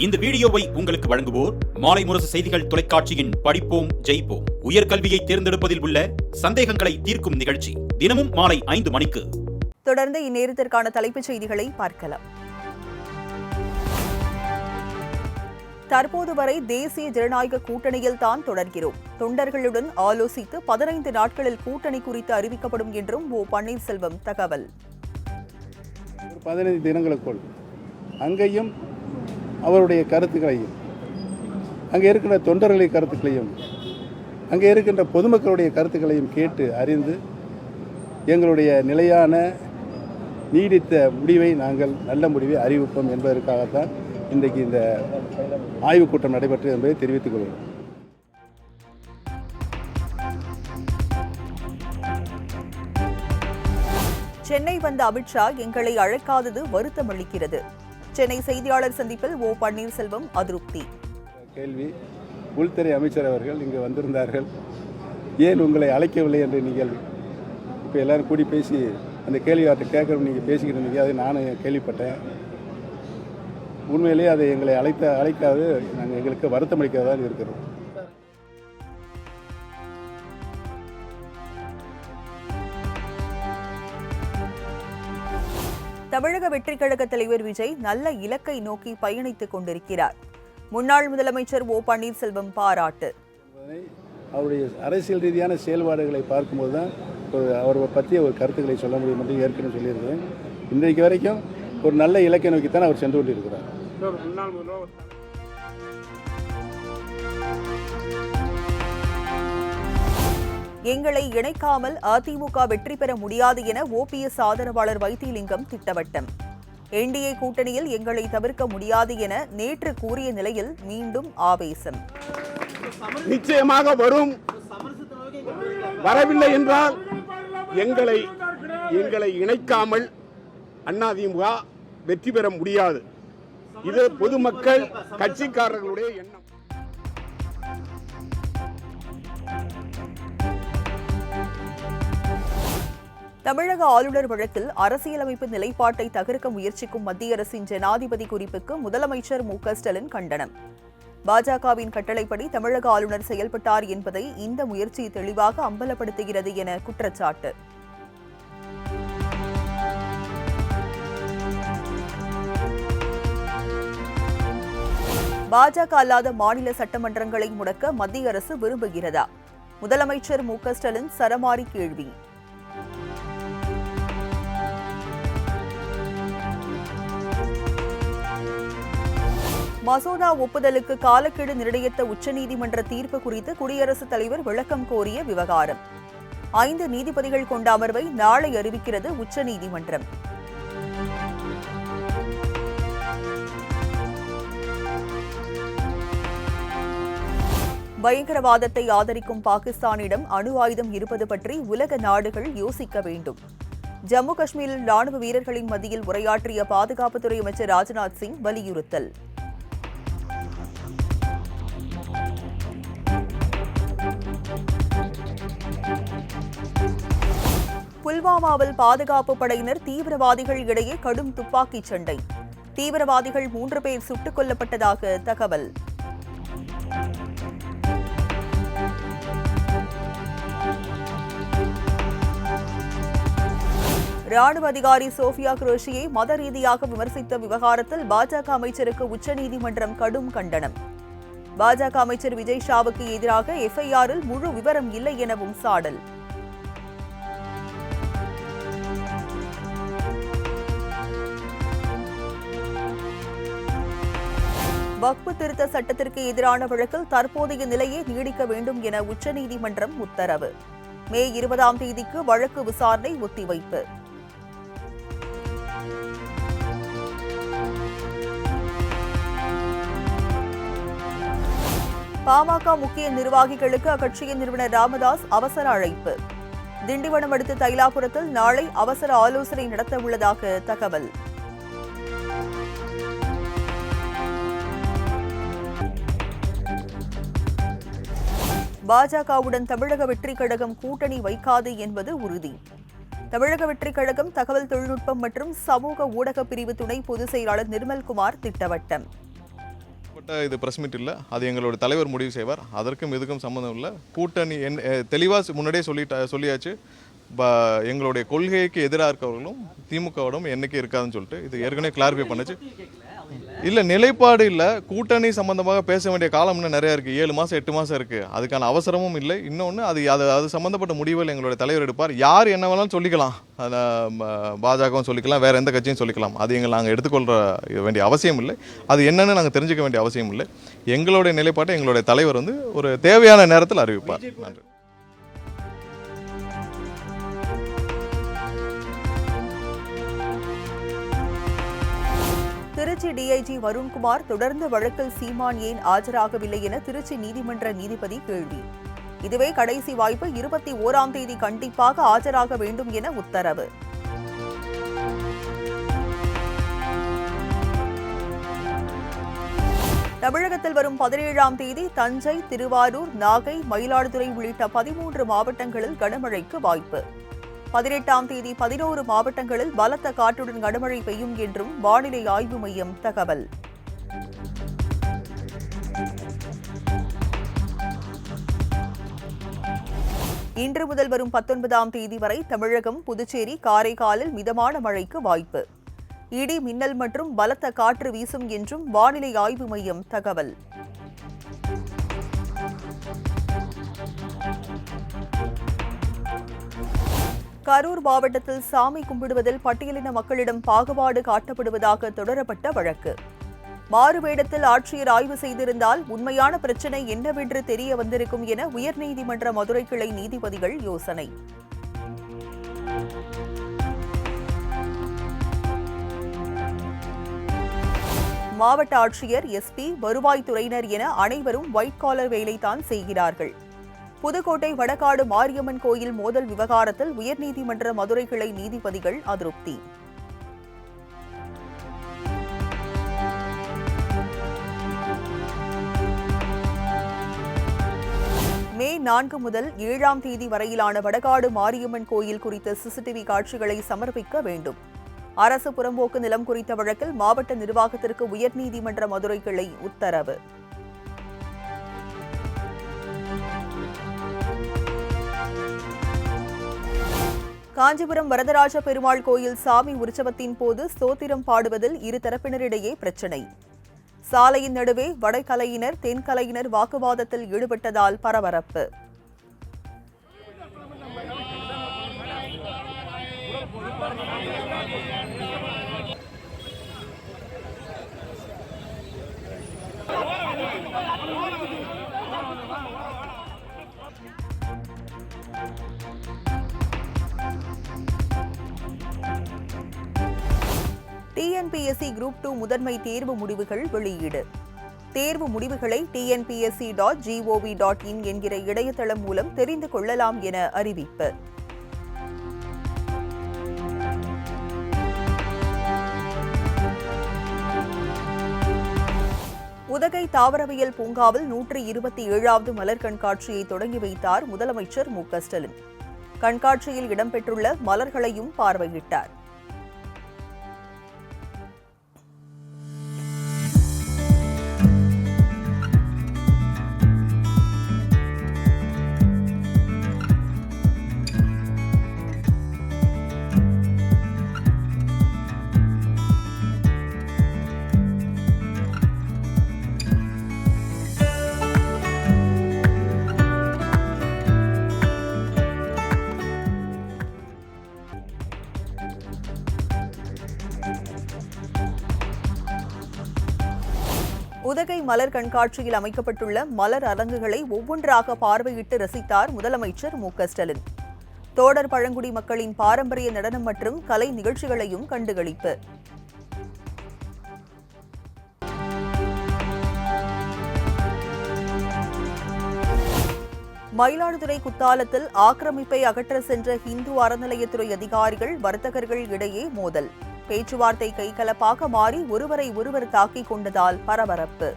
இந்த வீடியோவை உங்களுக்கு வழங்குவோர் மாலை முரசு செய்திகள் தொலைக்காட்சியின் படிப்போம் ஜெயிப்போம் உயர்கல்வியை தேர்ந்தெடுப்பதில் உள்ள சந்தேகங்களை தீர்க்கும் நிகழ்ச்சி தினமும் மாலை 5 மணிக்கு. தொடர்ந்து இந்நேரத்திற்கான தலைப்புச் செய்திகளை பார்க்கலாம். தற்போது வரை தேசிய ஜனநாயக கூட்டணியில் தான் தொடர்கிறோம். தொண்டர்களுடன் ஆலோசித்து 15 நாட்களில் கூட்டணி குறித்து அறிவிக்கப்படும் என்றும் ஓ பன்னீர்செல்வம் தகவல். 15 தினங்களுக்குள் அங்கேயும் அவருடைய கருத்துக்களையும், அங்கே இருக்கின்ற தொண்டர்களுடைய கருத்துக்களையும், அங்கே இருக்கின்ற பொதுமக்களுடைய கருத்துக்களையும் கேட்டு அறிந்து எங்களுடைய நிலையான நீடித்த முடிவை நாங்கள் நல்ல முடிவை அறிவிப்போம் என்பதற்காகத்தான் இன்றைக்கு இந்த ஆய்வுக் கூட்டம் நடைபெற்றது என்பதை தெரிவித்துக் கொள்கிறோம். சென்னை வந்த அமித்ஷா எங்களை அழைக்காதது வருத்தம் அளிக்கிறது. சென்னை செய்தியாளர் சந்திப்பில் ஓ பன்னீர்செல்வம் அதிருப்தி. கேள்வி, உள்துறை அமைச்சர் அவர்கள் இங்கு வந்திருந்தார்கள், ஏன் உங்களை அழைக்கவில்லை என்று நீங்கள் இப்போ எல்லாரும் கூடி பேசி அந்த கேள்வியாற்றை கேட்கணும் நீங்கள் பேசிக்கிட்டு இருந்தீங்க. அதை நானும் கேள்விப்பட்டேன். உண்மையிலேயே அதை எங்களை அழைக்காது நாங்கள் எங்களுக்கு வருத்தம் அளிக்காதான் இருக்கிறோம். தமிழக வெற்றிக் கழக தலைவர் விஜய் நல்ல இலக்கை நோக்கி பயணித்துக் கொண்டிருக்கிறார். முன்னாள் முதலமைச்சர் ஓ பன்னீர்செல்வம் பாராட்டு. அவருடைய அரசியல் ரீதியான செயல்பாடுகளை பார்க்கும்போது தான் அவரை பற்றிய ஒரு கருத்துக்களை சொல்ல முடியும் என்று ஏற்கனவே சொல்லியிருக்கிறேன். இன்றைக்கு வரைக்கும் ஒரு நல்ல இலக்கை நோக்கித்தான் அவர் சென்று கொண்டிருக்கிறார். எங்களை இணைக்காமல் அதிமுக வெற்றி பெற முடியாது என ஓபிஎஸ் ஆதரவாளர் வைத்திலிங்கம் திட்டவட்டம். என்டிஏ கூட்டணியில் எங்களை தவிர்க்க முடியாது என நேற்று கூறிய நிலையில் மீண்டும் ஆவேசம். நிச்சயமாக வரும், வரவில்லை என்றால் எங்களை இணைக்காமல் அதிமுக வெற்றி பெற முடியாது. இது பொதுமக்கள் கட்சிக்காரர்களுடைய எண்ணம். தமிழக ஆளுநர் வழக்கில் அரசியலமைப்பு நிலைப்பாட்டை தகர்க்க முயற்சிக்கும் மத்திய அரசின் ஜனாதிபதி குறிப்புக்கு முதலமைச்சர் மு.க.ஸ்டாலின் கண்டனம். பாஜகவின் கட்டளைப்படி தமிழக ஆளுநர் செயல்பட்டார் என்பதை இந்த முயற்சி தெளிவாக அம்பலப்படுத்துகிறது என குற்றச்சாட்டு. பாஜக அல்லாத மாநில சட்டமன்றங்களை முடக்க மத்திய அரசு விரும்புகிறதா? முதலமைச்சர் மு.க.ஸ்டாலின் சரமாரி கேள்வி. மசோதா ஒப்புதலுக்கு காலக்கெடு நிர்ணயித்த உச்சநீதிமன்ற தீர்ப்பு குறித்து குடியரசுத் தலைவர் விளக்கம் கோரிய விவகாரம். 5 நீதிபதிகள் கொண்ட அமர்வை நாளை அறிவிக்கிறது உச்சநீதிமன்றம். பயங்கரவாதத்தை ஆதரிக்கும் பாகிஸ்தானிடம் அணு ஆயுதம் இருப்பது பற்றி உலக நாடுகள் யோசிக்க வேண்டும். ஜம்மு காஷ்மீரில் ராணுவ வீரர்களின் மத்தியில் உரையாற்றிய பாதுகாப்புத்துறை அமைச்சர் ராஜ்நாத் சிங் வலியுறுத்தல். புல்வாமாவில் பாதுகாப்பு படையினர் தீவிரவாதிகள் இடையே கடும் துப்பாக்கிச் சண்டை. தீவிரவாதிகள் 3 பேர் சுட்டுக் கொல்லப்பட்டதாக தகவல். ராணுவ அதிகாரி சோஃபியா குரேஷியை மத ரீதியாக விமர்சித்த விவகாரத்தில் பாஜக அமைச்சருக்கு உச்சநீதிமன்றம் கடும் கண்டனம். பாஜக அமைச்சர் விஜய் ஷாவுக்கு எதிராக எஃப்ஐஆரில் முழு விவரம் இல்லை எனவும் சாடல். வக்ஃபு திருத்த சட்டத்திற்கு எதிரான வழக்கில் தற்போதைய நிலையை நீடிக்க வேண்டும் என உச்சநீதிமன்றம் உத்தரவு. மே 20ஆம் தேதிக்கு வழக்கு விசாரணை ஒத்திவைப்பு. பாமக முக்கிய நிர்வாகிகளுக்கு அக்கட்சியின் நிறுவனர் ராமதாஸ் அவசர அழைப்பு. திண்டிவனம் அடுத்த தைலாபுரத்தில் நாளை அவசர ஆலோசனை நடத்த உள்ளதாக தகவல். பாஜகவுடன் தமிழக வெற்றிக் கழகம் கூட்டணி வைக்காது என்பது உறுதி. தமிழக வெற்றிக் கழகம் தகவல் தொழில்நுட்பம் மற்றும் சமூக ஊடக பிரிவு துணை பொதுச் செயலாளர் நிர்மல்குமார் திட்டவட்டம். இது பிரஸ் மீட் இல்லை, அது எங்களோட தலைவர் முடிவு செய்வார். அதற்கும் இதுக்கும் சம்மந்தம் இல்லை. கூட்டணி தெளிவாக முன்னாடியே சொல்லியாச்சு. எங்களுடைய கொள்கைக்கு எதிராக இருக்கவர்களும் திமுகவோடும் என்னைக்கு இருக்காதுன்னு சொல்லிட்டு இது ஏற்கனவே கிளாரிஃபை பண்ணுச்சு. இல்லை, நிலைப்பாடு இல்லை. கூட்டணி சம்பந்தமாக பேச வேண்டிய காலம் இன்னும் நிறையா இருக்குது. 7 மாதம் 8 மாதம் இருக்குது. அதுக்கான அவசரமும் இல்லை. இன்னொன்று அது சம்மந்தப்பட்ட முடிவுகள் எங்களுடைய தலைவர் எடுப்பார். யார் என்ன வேணாலும் சொல்லிக்கலாம். பாஜகவும் சொல்லிக்கலாம், வேறு எந்த கட்சியும் சொல்லிக்கலாம். அது நாங்கள் எடுத்துக்கொள்கிற வேண்டிய அவசியம் இல்லை. அது என்னன்னு நாங்கள் தெரிஞ்சுக்க வேண்டிய அவசியம் இல்லை. எங்களுடைய நிலைப்பாட்டை எங்களுடைய தலைவர் ஒரு தேவையான நேரத்தில் அறிவிப்பார். நன்றி. திருச்சி டிஐஜி வருண்குமார் தொடர்ந்து வழக்கில் சீமான் ஏன் ஆஜராகவில்லை என திருச்சி நீதிமன்ற நீதிபதி கேள்வி. இதுவே கடைசி வாய்ப்பு, 21ஆம் தேதி கண்டிப்பாக ஆஜராக வேண்டும் என உத்தரவு. தமிழகத்தில் வரும் 17ஆம் தேதி தஞ்சை, திருவாரூர், நாகை, மயிலாடுதுறை உள்ளிட்ட 13 மாவட்டங்களில் கனமழைக்கு வாய்ப்பு. 18ஆம் தேதி 11 மாவட்டங்களில் பலத்த காற்றுடன் கனமழை பெய்யும் என்றும் வானிலை ஆய்வு மையம் தகவல். இன்று முதல் வரும் 19ஆம் தேதி வரை தமிழகம், புதுச்சேரி, காரைக்காலில் மிதமான மழைக்கு வாய்ப்பு. இடி, மின்னல் மற்றும் பலத்த காற்று வீசும் என்றும் வானிலை ஆய்வு மையம் தகவல். கரூர் மாவட்டத்தில் சாமி கும்பிடுவதில் பட்டியலின மக்களிடம் பாகுபாடு காட்டப்படுவதாக தொடரப்பட்ட வழக்கு. மாறுவேடத்தில் ஆட்சியர் ஆய்வு செய்திருந்தால் உண்மையான பிரச்சினை என்னவென்று தெரிய வந்திருக்கும் என உயர்நீதிமன்ற மதுரை கிளை நீதிபதிகள் யோசனை. மாவட்ட ஆட்சியர், எஸ்பி, வருவாய்த்துறையினர் என அனைவரும் ஒயிட் காலர் வேலைதான் செய்கிறார்கள். புதுக்கோட்டை வடகாடு மாரியம்மன் கோயில் மோதல் விவகாரத்தில் உயர்நீதிமன்ற மதுரை கிளை நீதிபதிகள் அதிருப்தி. மே 4 முதல் 7ஆம் தேதி வரையிலான வடகாடு மாரியம்மன் கோயில் குறித்த சிசிடிவி காட்சிகளை சமர்ப்பிக்க வேண்டும். அரசு புறம்போக்கு நிலம் குறித்த வழக்கில் மாவட்ட நிர்வாகத்திற்கு உயர்நீதிமன்ற மதுரை கிளை உத்தரவு. காஞ்சிபுரம் வரதராஜ பெருமாள் கோயில் சாமி உற்சவத்தின் போது ஸ்தோத்திரம் பாடுவதில் இருதரப்பினரிடையே பிரச்சினை. சாலையின் நடுவே வடகலையினர், தென்கலையினர் வாக்குவாதத்தில் ஈடுபட்டதால் பரபரப்பு. டிஎன்பிஎஸ்சி குரூப் 2 முதன்மை தேர்வு முடிவுகள் வெளியீடு. தேர்வு முடிவுகளை tnpsc.gov.in என்கிற இணையதளம் மூலம் தெரிந்து கொள்ளலாம் என அறிவிப்பு. உதகை தாவரவியல் பூங்காவில் 127வது மலர் கண்காட்சியை தொடங்கி வைத்தார் முதலமைச்சர் மு.க.ஸ்டாலின். கண்காட்சியில் இடம்பெற்றுள்ள மலர்களையும் பார்வையிட்டார். உதகை மலர் கண்காட்சியில் அமைக்கப்பட்டுள்ள மலர் அரங்குகளை ஒவ்வொன்றாக பார்வையிட்டு ரசித்தார் முதலமைச்சர் மு.க.ஸ்டாலின். தோடர் பழங்குடி மக்களின் பாரம்பரிய நடனம் மற்றும் கலை நிகழ்ச்சிகளையும் கண்டுகளிப்பு. மயிலாடுதுறை குத்தாலத்தில் ஆக்கிரமிப்பை அகற்ற சென்ற இந்து அறநிலையத்துறை அதிகாரிகள், வர்த்தகர்கள் இடையே மோதல். பேச்சுவார்த்தை கைகலப்பாக மாறி ஒருவரை ஒருவர் தாக்கிக் கொண்டதால் பரபரப்பு.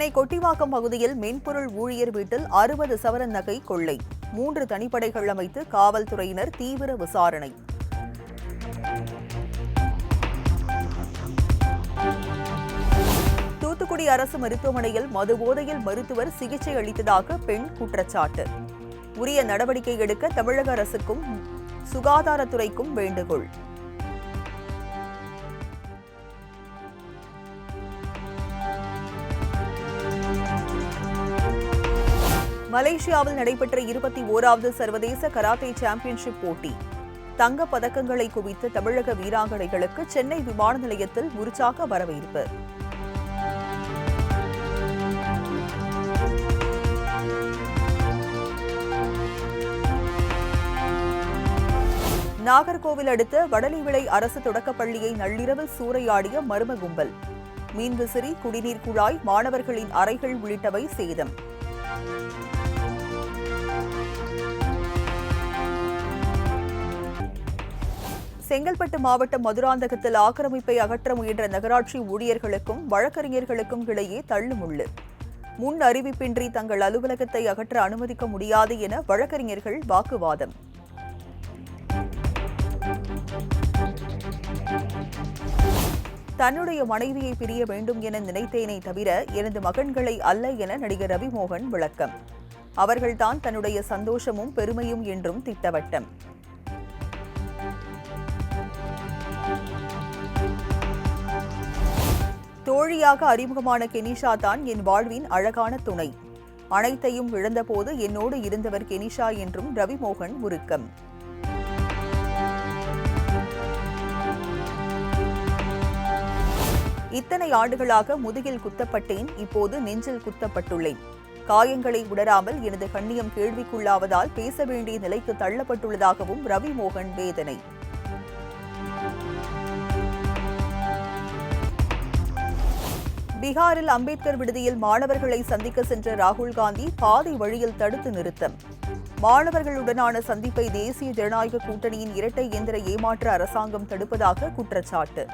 சென்னை கொட்டிவாக்கம் பகுதியில் மென்பொருள் ஊழியர் வீட்டில் 60 சவரன் நகை கொள்ளை. 3 தனிப்படைகள் அமைத்து காவல்துறையினர் தீவிர விசாரணை. தூத்துக்குடி அரசு மருத்துவமனையில் மதுபோதையில் மருத்துவர் சிகிச்சை அளித்ததாக பெண் குற்றச்சாட்டு. உரிய நடவடிக்கை எடுக்க தமிழக அரசுக்கும் சுகாதாரத்துறைக்கும் வேண்டுகோள். மலேசியாவில் நடைபெற்ற 21வது சர்வதேச கராத்தே சாம்பியன்ஷிப் போட்டி. தங்கப் பதக்கங்களை குவித்த தமிழக வீராங்கனைகளுக்கு சென்னை விமான நிலையத்தில் உற்சாக வரவேற்பு. நாகர்கோவில் அடுத்த வடலிவிளை அரசு தொடக்கப்பள்ளியை நள்ளிரவில் சூறையாடிய மர்ம கும்பல். மீன்விசிறி, குடிநீர் குழாய், மாணவர்களின் அறைகள் உள்ளிட்டவை சேதம். செங்கல்பட்டு மாவட்டம் மதுராந்தகத்தில் ஆக்கிரமிப்பை அகற்ற முயன்ற நகராட்சி ஊழியர்களுக்கும் வழக்கறிஞர்களுக்கும் இடையே தள்ளுமுள்ளு. முன் அறிவிப்பின்றி தங்கள் அலுவலகத்தை அகற்ற அனுமதிக்க முடியாது என வழக்கறிஞர்கள் வாக்குவாதம். தன்னுடைய மனைவியை பிரிய வேண்டும் என நினைத்தேனே தவிர எனது மகன்களை அல்ல என நடிகர் ரவிமோகன் விளக்கம். அவர்கள்தான் தன்னுடைய சந்தோஷமும் பெருமையும் என்றும் திட்டவட்டம். தோழியாக அறிமுகமான கெனிஷா தான் என் வாழ்வின் அழகான துணை. அனைத்தையும் இழந்தபோது என்னோடு இருந்தவர் கெனிஷா என்றும் ரவிமோகன் உருக்கம். இத்தனை ஆண்டுகளாக முதுகில் குத்தப்பட்டேன், இப்போது நெஞ்சில் குத்தப்பட்டுள்ளேன். காயங்களை உணராமல் எனது கண்ணியம் கேள்விக்குள்ளாவதால் பேச வேண்டிய நிலைக்கு தள்ளப்பட்டுள்ளதாகவும் ரவிமோகன் வேதனை. பீகாரில் அம்பேத்கர் விடுதியில் மாணவர்களை சந்திக்க சென்ற ராகுல் காந்தி பாதை வழியில் தடுத்து நிறுத்தம். மாணவர்களுடனான சந்திப்பை தேசிய ஜனநாயக கூட்டணியின் இரட்டை இயந்திர ஏமாற்ற அரசாங்கம் தடுப்பதாக குற்றச்சாட்டு.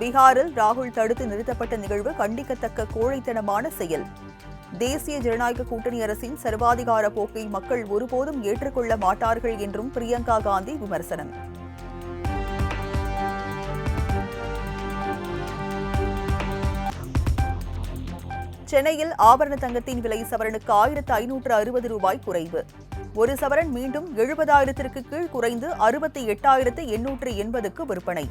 பீகாரில் ராகுல் தடுத்து நிறுத்தப்பட்ட நிகழ்வு கண்டிக்கத்தக்க கோழைத்தனமான செயல். தேசிய ஜனநாயக கூட்டணி அரசின் சர்வாதிகார போக்கை மக்கள் ஒருபோதும் ஏற்றுக்கொள்ள மாட்டார்கள் என்றும் பிரியங்கா காந்தி விமர்சனம். சென்னையில் ஆபரண தங்கத்தின் விலை சவரனுக்கு 1560 ரூபாய் குறைவு. ஒரு சவரன் மீண்டும் 70,000க்கு கீழ் குறைந்து 68,880க்கு விற்பனை.